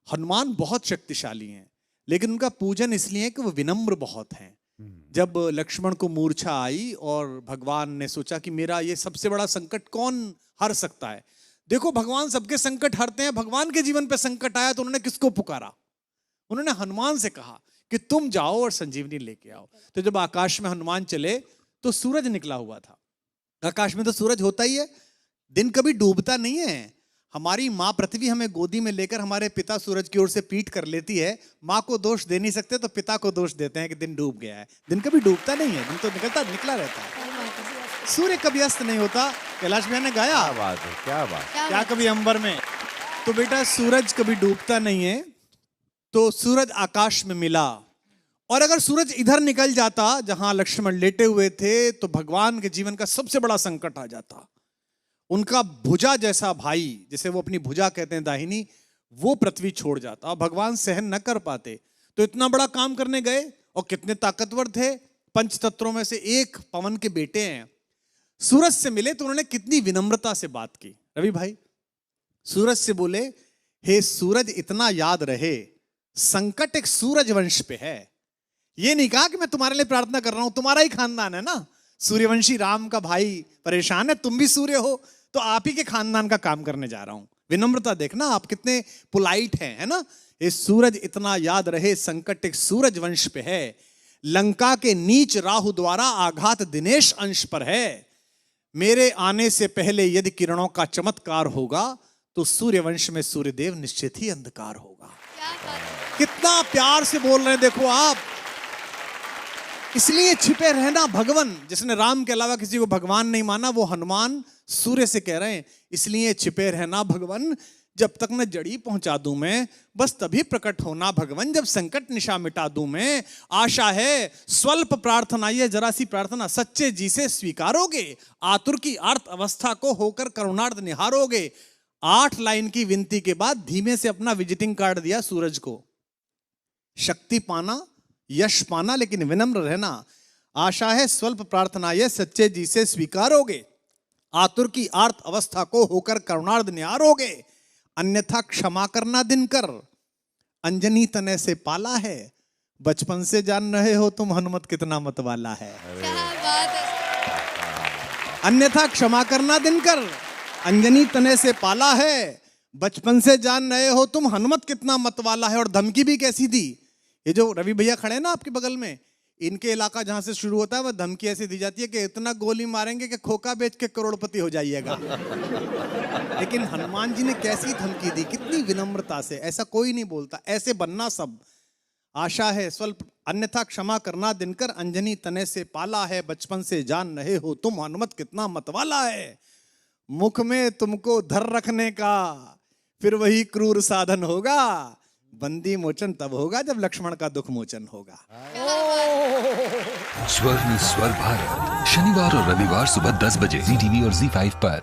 हनुमान बहुत शक्तिशाली हैं, लेकिन उनका पूजन इसलिए है कि वो विनम्र बहुत हैं। जब लक्ष्मण को मूर्छा आई और भगवान ने सोचा कि मेरा ये सबसे बड़ा संकट कौन हर सकता है। देखो भगवान सबके संकट हरते हैं, भगवान के जीवन पे संकट आया तो उन्होंने किसको पुकारा? उन्होंने हनुमान से कहा कि तुम जाओ और संजीवनी लेके आओ। तो जब आकाश में हनुमान चले तो सूरज निकला हुआ था। आकाश में तो सूरज होता ही है, दिन कभी डूबता नहीं है। हमारी माँ पृथ्वी हमें गोदी में लेकर हमारे पिता सूरज की ओर से पीठ कर लेती है। माँ को दोष दे नहीं सकते तो पिता को दोष देते हैं कि दिन डूब गया है। दिन कभी डूबता नहीं है, दिन तो निकला रहता है। सूर्य कभी अस्त नहीं होता। कैलाश भैया ने गाया, क्या बात है, क्या बात, क्या कभी अंबर में। तो बेटा सूरज कभी डूबता नहीं है। तो सूरज आकाश में मिला, और अगर सूरज इधर निकल जाता जहां लक्ष्मण लेटे हुए थे तो भगवान के जीवन का सबसे बड़ा संकट आ जाता। उनका भुजा जैसा भाई, जिसे वो अपनी भुजा कहते हैं दाहिनी, वो पृथ्वी छोड़ जाता। भगवान सहन न कर पाते तो इतना बड़ा काम करने गए, और कितने ताकतवर थे, पंचतत्वों में से एक पवन के बेटे हैं। सूरज से मिले तो उन्होंने कितनी विनम्रता से बात की। रवि भाई सूरज से बोले, हे सूरज इतना याद रहे संकट एक सूरज वंश पे है। ये नहीं कहा कि मैं तुम्हारे लिए प्रार्थना कर रहा हूं, तुम्हारा ही खानदान है ना, सूर्यवंशी राम का भाई परेशान है, तुम भी सूर्य हो तो आप ही के खानदान का काम करने जा रहा हूं। विनम्रता देखना आप कितने पोलाइट हैं, है ना। ये सूरज इतना याद रहे संकट एक सूरज वंश पे है, लंका के नीच राहु द्वारा आघात दिनेश अंश पर है। मेरे आने से पहले यदि किरणों का चमत्कार होगा तो सूर्यवंश में सूर्यदेव निश्चित ही अंधकार होगा। कितना प्यार से बोल रहे हैं देखो आप। इसलिए छिपे रहना भगवान। जिसने राम के अलावा किसी को भगवान नहीं माना वो हनुमान सूर्य से कह रहे हैं, इसलिए छिपे रहना भगवान, जब तक न जड़ी पहुंचा दूं मैं, बस तभी प्रकट होना भगवान, जब संकट निशा मिटा दूं मैं। आशा है स्वल्प प्रार्थना, ये जरा सी प्रार्थना सच्चे जी से स्वीकारोगे, आतुर की अर्थ अवस्था को होकर करुणार्थ निहारोगे। 8 लाइन की विनती के बाद धीमे से अपना विजिटिंग कार्ड दिया सूरज को। शक्ति पाना, यश पाना, लेकिन विनम्र रहना। आशा है स्वल्प प्रार्थना ये सच्चे जी से स्वीकारोगे, आतुर की आर्त अवस्था को होकर करुणार्थ निहारोगे। अन्यथा क्षमा करना दिनकर, अंजनी तने से पाला है, बचपन से जान रहे हो तुम हनुमत कितना मत वाला है। क्या बात है। अन्यथा क्षमा करना दिनकर, अंजनी तने से पाला है, बचपन से जान रहे हो तुम हनुमत कितना मत वाला है। और धमकी भी कैसी दी। ये जो रवि भैया खड़े हैं ना आपके बगल में, इनके इलाका जहां से शुरू होता है वह धमकी ऐसी दी जाती है कि इतना गोली मारेंगे कि खोखा बेच के करोड़पति हो जाइएगा। लेकिन हनुमान जी ने कैसी धमकी दी, कितनी विनम्रता से। ऐसा कोई नहीं बोलता, ऐसे बनना सब। आशा है स्वल्प, अन्यथा क्षमा करना दिनकर, अंजनी तने से पाला है, बचपन से जान रहे हो तुम हनुमत कितना मतवाला है। मुख में तुमको धर रखने का फिर वही क्रूर साधन होगा, बंदी मोचन तब होगा जब लक्ष्मण का दुख मोचन होगा। स्वर में स्वर भारत, शनिवार और रविवार सुबह 10 बजे ZTV और ZEE5 पर।